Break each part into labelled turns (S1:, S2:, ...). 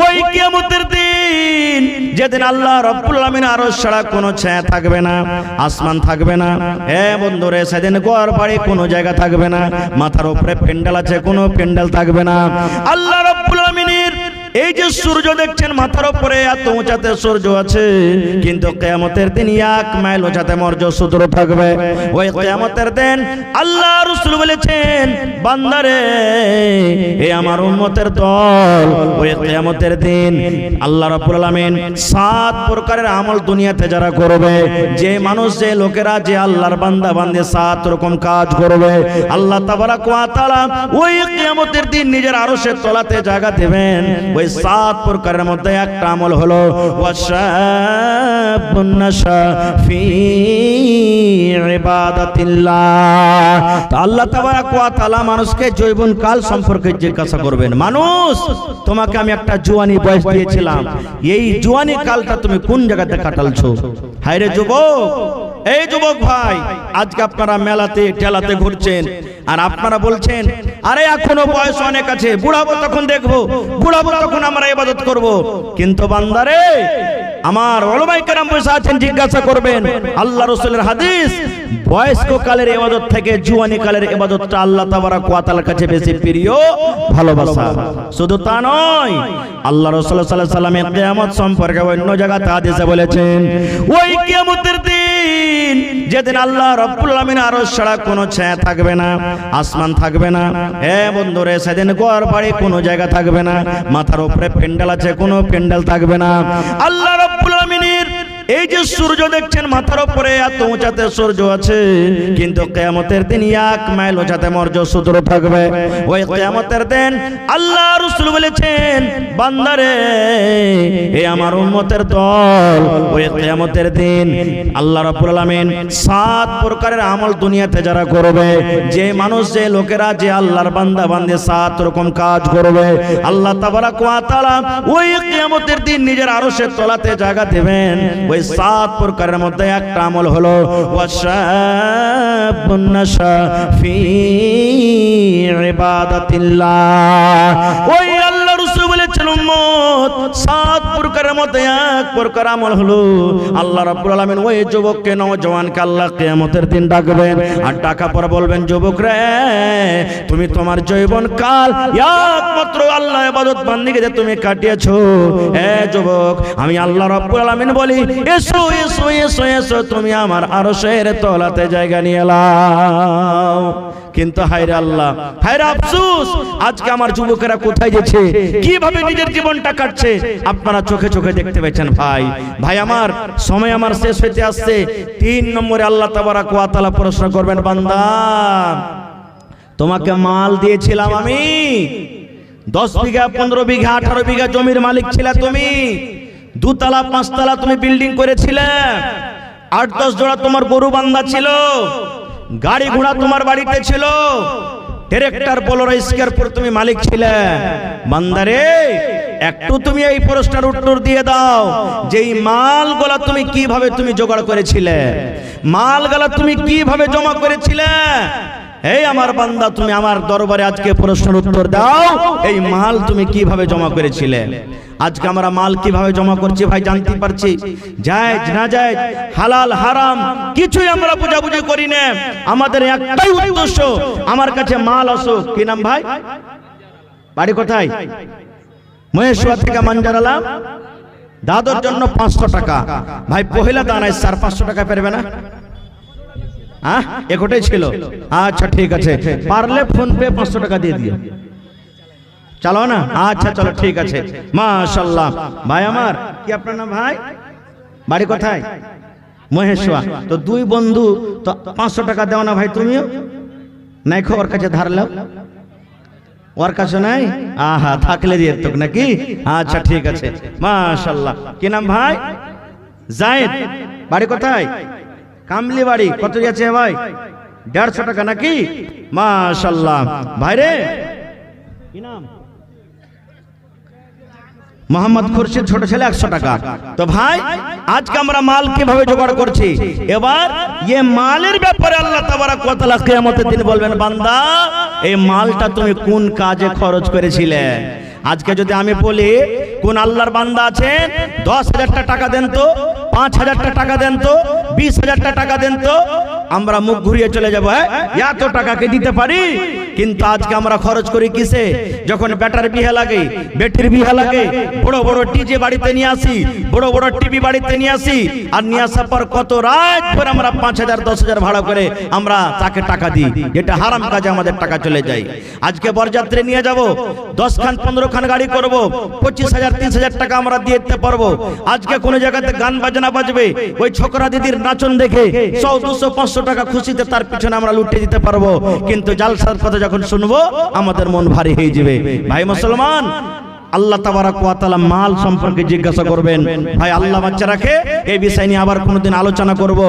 S1: ওই কিয়ামতের দিন যেদিন আল্লাহ রাব্বুল আলামিন আরশ ছাড়া কোনো ছায়া থাকবে না, আসমান থাকবে না। বন্ধুরে, সেদিন ঘর বাড়ি কোনো জায়গা থাকবে না, মাথার উপরে প্যান্ডেল আছে কোনো প্যান্ডেল থাকবে না। আল্লাহ রাব্বুল আলামিনের এই যে সূর্য দেখছেন মাথার উপরে এত উঁচাতে সূর্য আছে, কিন্তু কিয়ামতের দিন 1 মাইল উঁচাতে মর্য সূর্য থাকবে। ওই কিয়ামতের দিন আল্লাহ রাসূল বলেছেন, বান্দারে এ আমার উম্মতের দল, ওই কিয়ামতের দিন আল্লাহ রাব্বুল আলামিন 7 প্রকারের আমল দুনিয়াতে যারা করবে, যে মানুষ যে লোকেরা যে আল্লাহর বান্দা বান্দে 7 রকম কাজ করবে, আল্লাহ তাবারাক ওয়া তাআলা ওই কিয়ামতের দিন নিজের আরশের তলাতে জায়গা দেবেন। ওই 7 প্রকারের মধ্যে একটা আমল হলো ওয়াশাবুন নাশা ফি ইবাদাতিল্লাহ। তো আল্লাহ তাবারাক ওয়া তাআলা মানুষকে যৌবন কাল সম্পর্কে জিজ্ঞাসা করবেন, মানুষ তোমাকে আমি একটা জওয়ানি বয়স দিয়েছিলাম, এই জওয়ানি কালটা তুমি কোন জায়গাতে কাটালছো? হায়রে যুবক, এই যুবক ভাই, আজকে আপনারা মেলাতে টেলাতে ঘুরছেন আর আপনারা বলছেন আরে এখনো বয়স অনেক আছে, বুড়াবো তখন দেখবো, বুড়াবো তখন আমরা ইবাদত করব। কিন্তু বান্দারে আমার উলামায়ে কেরাম বসে আছেন, জিজ্ঞাসা করবেন, আল্লাহ রাসূলের হাদিস, বয়স্ক কালের ইবাদত থেকে জওয়ানি কালের ইবাদতটা আল্লাহ তাবারাক ওয়া তাআলার কাছে বেশি প্রিয়, ভালোবাসা। শুধু তা নয়, আল্লাহ রাসূল সাল্লাল্লাহু আলাইহি ওয়াসাল্লাম কিয়ামত সম্পর্কে অন্য জায়গাতে হাদিসে বলেছেন, ওই কিয়ামতের দিন যেদিন আল্লাহ রাব্বুল আলামিন আরশ ছাড়া কোনো ছায়া থাকবে না, আসমান থাকবে না। বন্ধুরে, সেদিন ঘর বাড়ি কোনো জায়গা থাকবে না, মাথার উপরে প্যান্ডেল আছে কোনো প্যান্ডেল থাকবে না। আল্লাহ রাব্বুল আলামিনের এই যে সূর্য দেখছেন মাথার উপরে এত উঁচাতে সূর্য আছে, কিন্তু কিয়ামতের দিন 1 মাইল উঁচাতে মর্য সূর্য থাকবে। ওই কিয়ামতের দিন আল্লাহ রাসূল বলেছেন, বান্দারে এ আমার উম্মতের দল, ওই কিয়ামতের দিন আল্লাহ রাব্বুল আলামিন 7 প্রকারের আমল দুনিয়াতে যারা করবে, যে মানুষ যে লোকেরা যে আল্লাহর বান্দা বান্দে 7 রকম কাজ করবে, আল্লাহ তাবারাক ওয়া তাআলা ওই কিয়ামতের দিন নিজের আরশের তলাতে জায়গা দেবেন। ওই 7 প্রকারের মধ্যে একটা আমল হলো ওয়াশাবুন নাশা ফি ইবাদাতিল্লাহ। ওই আল্লাহ রাসূল বলেছেন, উম্মত 7 প্রকারের মধ্যে এক প্রকার আমল হলো আল্লাহ রাব্বুল আলামিন ওই যুবককে, নওজওয়ানকে আল্লাহ কিয়ামতের দিন ডাকবেন, আর ডাকা পর বলবেন, যুবক রে, তুমি তোমার যৌবন কাল একমাত্র আল্লাহ ইবাদত বান্দিগিতে তুমি কাটিয়েছো। যুবক, আমি আল্লাহ রাব্বুল আলামিন বলি, এসো এসো এসো এসো, তুমি আমার আরশের তলাতে জায়গা নিয়ে নাও। কিন্তু হায়রে আল্লাহ, হায়রে আফসোস, আজকে আমার যুবকেরা কোথায় যাচ্ছে, কিভাবে নিজের জীবনটা কাটছে, আপনারা চোখে চোখে দেখতে পেয়েছেন। ভাই ভাই আমার সময় আমার শেষ হতে আসছে। 3 নম্বরে আল্লাহ তাবারাক ওয়া তাআলা প্রশ্ন করবেন, বান্দা তোমাকে মাল দিয়েছিলাম আমি, 10 বিঘা 15 বিঘা 18 বিঘা জমির মালিক ছিলে তুমি, 2 তলা 5 তলা তুমি বিল্ডিং করেছিলে, 8-10 জোড়া তোমার গরু বান্ধা ছিল, গাড়ি ঘোড়া তোমার বাড়িতে ছিল, ট্রাক্টর বোলেরো স্করপিও তুমি মালিক ছিলে। বান্দারে, একটু তুমি এই প্রশ্নের উত্তর দিয়ে দাও, যে এই মালগুলা তুমি কিভাবে তুমি জোগাড় করেছিলে, মালগুলা তুমি কিভাবে জমা করেছিলে? এই আমার বান্দা, তুমি আমার দরবারে আজকে প্রশ্নের উত্তর দাও, এই মাল তুমি কিভাবে জমা করেছিলে? আজকে আমরা মাল কিভাবে জমা করছি ভাই জানতে পারছি, জায়েজ না জায়েজ, হালাল হারাম কিছুই আমরা বুঝাবুঝি করি না। আমাদের একটাই উদ্দেশ্য, আমার কাছে মাল আসুক। কি নাম ভাই, বাড়ি কোথায়? মহেশ্বর থেকে মানজারালাম, দাদুর জন্য 500 টাকা। ভাই পহেলা দানায় 400-500 টাকা পারবে না? হ্যাঁ, একটাই ছিল। আচ্ছা ঠিক আছে, পারলে ফোন পে 500 টাকা দিয়ে দিও, চালো না? আচ্ছা চলো ঠিক আছে, মাশাআল্লাহ। ভাই আমার, কি আপনার নাম ভাই, বাড়ি কোথায়? মহেশ্বর। তো 2 বন্ধু, তো 500 টাকা দাও না ভাই, তুমিও নাই, ওর কাছে ধার লাও, ওর কাছে নাই, আহা থাকলে দিয়ে তো নাকি? আচ্ছা ঠিক আছে, মাশাআল্লাহ। কি নাম ভাই? জায়েদ। বাড়ি কোথায়? কামলি বাড়ি। কত যাচ্ছে ভাই? 150 টাকা নাকি? মাশাআল্লাহ। ভাই রে, কি নাম? মোহাম্মদ খুরশিদ, ছোট ছেলে, 100 টাকা। তো ভাই আজকে আমরা মাল কিভাবে জোগাড় করছি, এবার এই মালের ব্যাপারে আল্লাহ তাবারাক ওয়া তাআলা কিয়ামতের দিন বলবেন, বান্দা এই মালটা তুমি কোন কাজে খরচ করেছিলে? আজকে যদি আমি বলি কোন আল্লাহর বান্দা আছেন 10,000 টাকা দেন তো, 5,000 টাকা দেন তো, 20,000 টাকা দেন তো, আমরা মুখ ঘুরিয়ে চলে যাবো। এত টাকাকে দিতে পারি। কিন্তু আজকে আমরা খরচ করি কিসে? যখন বেটার বিয়ে লাগে, বেটির বিয়ে লাগে, বড় বড় ডিজে বাড়িতে নিয়ে আসি, বড় বড় টিভি বাড়িতে নিয়ে আসি, আর নিয়ে আসার পর কত রাত পরে আমরা 5,000 10,000 ভাড়া করে আমরা তাকে টাকা দিই। এটা হারাম কাজে আমাদের টাকা চলে যায়। আজকে বরযাত্রী নিয়ে যাব, 10 খান 15 খান গাড়ি করব, 25,000 30,000 টাকা আমরা দিয়ে দিতে পারবো। আজকে কোন জায়গাতে গান বাজনা বাজবে, ওই ছোকরা দিদির নাচন দেখে 100 200 500 টাকা খুশিতে তার পিছনে আমরা লুটে দিতে পারবো। কিন্তু জালসার কথা যখন শুনবো আমাদের মন ভারী হয়ে যাবে। ভাই মুসলমান, আল্লাহ তাবারাক ওয়া তাআলা মাল সম্পর্কে জিজ্ঞাসা করবেন। ভাই আল্লাহ বাচ্চা রাখে, এই বিষয় নিয়ে আবার কোনোদিন আলোচনা করব।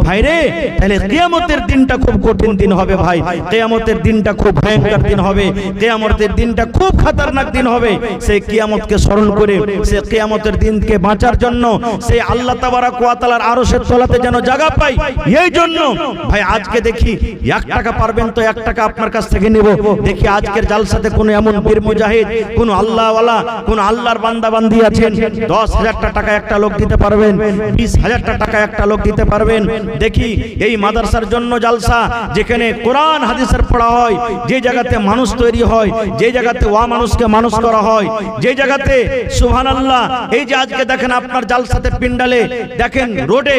S1: ভাই রে, তাহলে কিয়ামতের দিনটা খুব কঠিন দিন হবে। ভাই কিয়ামতের দিনটা খুব ভয়ঙ্কর দিন হবে, কিয়ামতের দিনটা খুব খতরনাক দিন হবে। সেই কিয়ামতকে স্মরণ করে, সেই কিয়ামতের দিনকে বাঁচার জন্য, সেই আল্লাহ তাবারাক ওয়া তাআলার আরশের তলাতে যেন জায়গা পাই, এই জন্য ভাই আজকে দেখি 1 টাকা পারবেন তো 1 টাকা আপনার কাছ থেকে নেব। দেখি আজকের জালসাতে কোন এমন বীর মুজাহিদ, কোন আল্লাহওয়ালা, কোন আল্লাহর বান্দা বান্দি আছেন, 10,000 টাকা একটা লোক দিতে পারবেন, 20,000 টাকা একটা লোক দিতে পারবেন। দেখি এই মাদ্রাসার জন্য জালসা, যেখানে কোরআন হাদিসের পড়া হয়, যে জায়গাতে মানুষ তৈরি হয়, যে জায়গাতে ওয়া মানুষকে মানুষ করা হয়, যে জায়গাতে সুবহানাল্লাহ, এই যে আজকে দেখেন আপনার জালসাতে পিন্ডালে দেখেন রোডে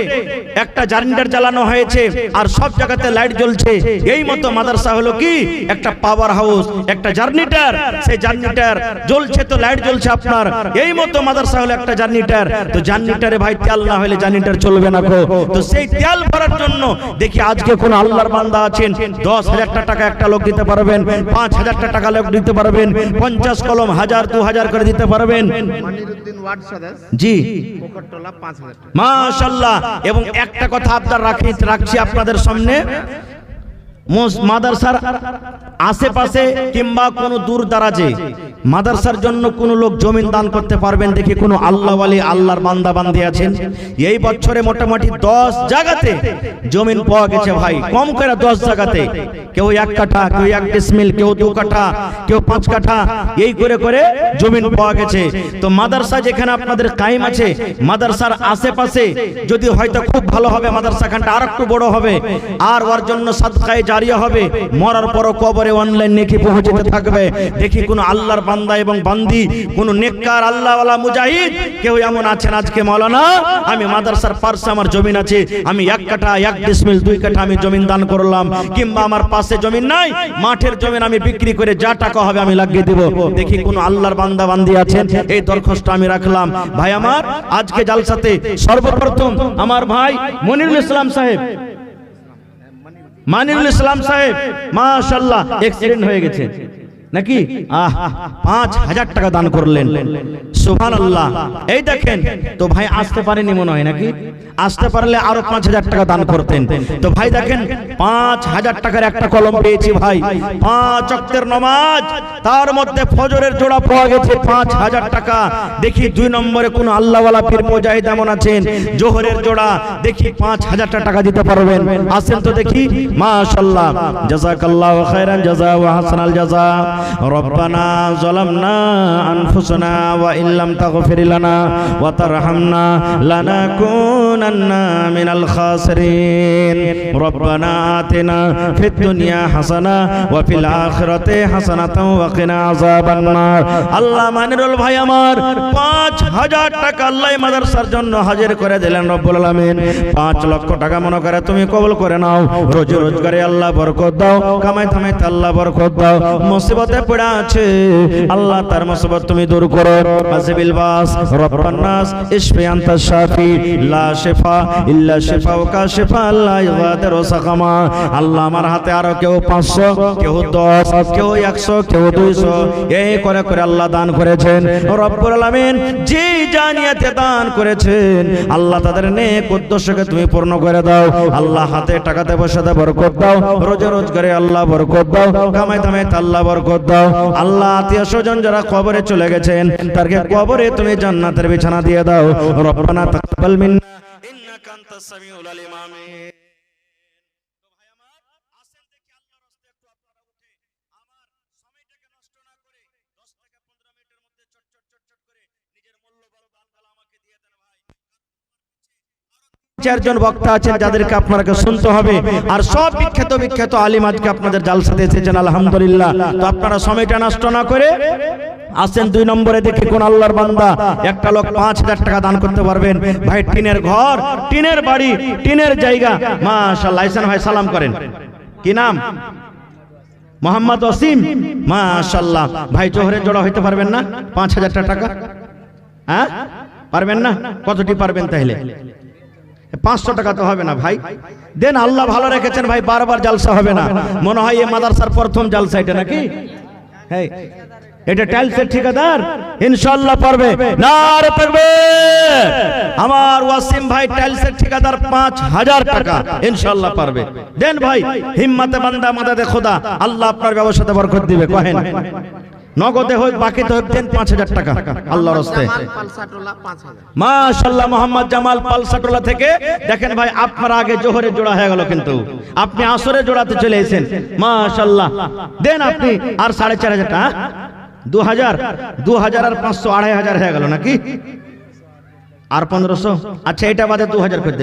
S1: একটা জারেন্ডার জ্বালানো হয়েছে আর সব জায়গাতে লাইট জ্বলছে। এই মতো মাদ্রাসা হলো কি একটা পাওয়ার হাউস, একটা জার্নিটার, সেই জার্নিটার জ্বলছে তো লাইট জ্বলছে আপনার। এই মতো মাদ্রাসা হলো একটা জার্নিটার। তো জার্নিটারে ভাই তেল না হলে জার্নিটার চলবে না গো। তো সেই তেল ভরার জন্য দেখি আজকে কোন আল্লাহর বান্দা আছেন, 10,000 টাকা একটা লোক দিতে পারবেন, 5,000 টাকা লোক দিতে পারবেন, 50 কলম 1000 2000 করে দিতে পারবেন।
S2: মানিরউদ্দিন ওয়ার্ড সদস্য
S1: জি,
S2: পোখরটলা 5,000 টাকা।
S1: মাশাআল্লাহ। এবং একটা কথা আপনার রাখছি আপনাদের সামনে, মাদ্রাসার আশেপাশে কিংবা কোনো দূর দারাজে মাদ্রাসার জন্য কোন লোক জমিন দান করতে পারবেন? দেখি কোন আল্লাহ ওয়ালি, আল্লাহর বান্দা বান্দি আছেন। এই বছরে মোটামুটি 10 জায়গাতে জমিন পাওয়া গেছে ভাই, কম করে 10 জায়গাতে। কেউ 1 কাঠা, কেউ 1 ডিসমিল, কেউ 2 কাঠা, কেউ 5 কাঠা, এই করে করে জমিন পাওয়া গেছে। তো মাদ্রাসা যেখানে আপনাদের কায়েম আছে, মাদ্রাসার আশেপাশে যদি হয়তো খুব ভালো হবে, মাদ্রাসা খানটা আর একটু বড় হবে, আর ওর জন্য সাদকায়ে জারিয়া হবে, মরার পরও কবরে অনলাইন নেকি পৌঁছতে থাকবে। দেখি কোন আল্লাহর বান্দা এবং বান্দি, কোন নেককার আল্লাহওয়ালা মুজাহিদ কেউ এমন আছেন আজকে, মাওলানা আমি মাদ্রাসার পাশে আমার জমিন আছে, আমি 1 কাঠা 1 ডিসমিল 2 কাঠা আমি জমিন দান করলাম, কিংবা আমার পাশে জমিন নাই, মাঠের জমিন আমি বিক্রি করে যা টাকা হবে আমি লাগিয়ে দেব। দেখি কোন আল্লাহর বান্দা বান্দি আছেন, এই দরখাস্ত আমি রাখলাম। ভাই আমার আজকে জালসাতে সর্বপ্রথম আমার ভাই মনিরুল ইসলাম সাহেব, মানিরুল ইসলাম সাহেব মাশাআল্লাহ এক্সিডেন্ট হয়ে গেছে নাকি, 5,000 টাকা দান করলেন। সুবহানাল্লাহ। এই দেখেন তো ভাই আসতে পারেনি মনে হয় নাকি, আসতে পারলে আরো 5,000 টাকা দান করতেন। তো ভাই দেখেন 5,000 টাকার একটা কলম পেয়েছি ভাই, 5 ওয়াক্তের নামাজ, তার মধ্যে ফজরের জোড়া পাওয়া গেছে 5,000 টাকা। দেখি 2 নম্বরে কোন আল্লাহওয়ালা পীর মুজাহিদ এমন আছেন, জোহরের জোড়া দেখি 5,000 টাকা দিতে পারবেন, আসেন তো দেখি। মাশাআল্লাহ, জাযাকাল্লাহু খাইরান জাযা ওয়া হাসানাল জাযা। রব্বানা যালামনা আনফুসানা ওয়া ইল্লাম তাগফির লানা ওয়া তারহামনা লানাকুনান্না মিনাল খাসিরিন। রব্বানা আতিনা ফিদ দুনিয়া হাসানা ওয়া ফিল আখিরাতি হাসানাতাও ওয়া কিনা আযাবান নার। আল্লাহ মানিরুল ভাই আমার 5,000 টাকা আল্লাহ মাদ্রাসার জন্য হাজির করে দিলেন রব্বুল আলামিন। 5 লক্ষ টাকা মনে করে তুমি কবুল করে নাও। রোজি রোজগারে আল্লাহ বরকত দাও, কামাই থামাইতে আল্লাহ বরকত দাও। মুসিবতে পড়ে আছে আল্লাহ তার মুসিবত তুমি দূর করো। আজিবিল বাস রব্বান নাস ইশফি আনতা শাফি লা শিফা ইল্লা শিফাউকা শিফা লা ইগাদিরু সাকামা। আল্লাহ আমার হাতে আরো কেউ 500, কেউ 10, কেউ 100, কেউ 200 এই করে করে আল্লাহ দান করেছেন রব্বুল আলামিন। যে জানিয়াতে দান করেছেন আল্লাহ তাদের নেক উদ্দেশ্যকে তুমি পূর্ণ করে দাও। আল্লাহ হাতে টাকাতে পয়সাতে বরকত দাও, রোজে রোজগারে আল্লাহ বরকত দাও, কামাই থামাইতে আল্লাহ বরকত দাও। আল্লাহ আত্মীয় স্বজন যারা কবরে চলে গেছেন তাদেরকে কবরে তুমি জান্নাতের বিছানা দিয়ে দাও। রব্বানা তাকাব্বাল মিন্না ইন্নাকা আনতাস সামিউল আলিম। আমিন। আমার সময়টাকে নষ্ট না করে 10 থেকে 15 মিনিটের মধ্যে চারজন বক্তা আছেন যাদেরকে আপনাকে শুনতে হবে, আর সব বিখ্যাত বিখ্যাত আলিম আজকে আপনাদের জালসাতে এসেছেন আলহামদুলিল্লাহ। তো আপনারা সময়টা নষ্ট না করে আসেন 2 নম্বরে দেখি কোন আল্লাহর বান্দা একটা লোক 5000 টাকা দান করতে পারবেন। ভাই টিনের ঘর, টিনের বাড়ি, টিনের জায়গা, মাশাআল্লাহ। ইহসান ভাই সালাম করেন। কি নাম? মোহাম্মদ ওসিম, মাশাআল্লাহ। ভাই জোহরে জোড়া হইতে পারবেন না 5000 টাকা? হ্যাঁ পারবেন না? কতটি পারবেন তাহলে? 500 টাকা তো হবে না ভাই, দেন। আল্লাহ ভালো রেখেছেন ভাই, বারবার জালসা হবে না। মনে হয় এই মাদ্রাসার প্রথম জালসা এটা নাকি? হ্যাঁ, এটা টাইলসের ঠিকাদার ইনশাআল্লাহ পারবে। নারে তাকবীর! আমার ওয়াসিম ভাই টাইলসের ঠিকাদার 5000 টাকা ইনশাআল্লাহ পারবে। দেন ভাই, হিম্মতে বান্দা মাদাদে খোদা, আল্লাহ আপনার ব্যবসাতে বরকত দিবে। কহেন নগদে হোক বাকিতে হোক, দেন 5000 টাকা আল্লাহর রাস্তায়।
S2: জামাল পালসাটোলা 5000।
S1: মাশাআল্লাহ, মোহাম্মদ জামাল পালসাটোলা থেকে। দেখেন ভাই, আপনার আগে জোহরে জোড়া হয়ে গেল, কিন্তু আপনি আসরে জোড়াতে চলে এসেছেন। মাশাআল্লাহ, দেন আপনি আর 4500 টাকা। 2000 আর 500 2500 হয়ে গেল নাকি? আর 1500। আচ্ছা, এটা বাদে 2000 করে দেন।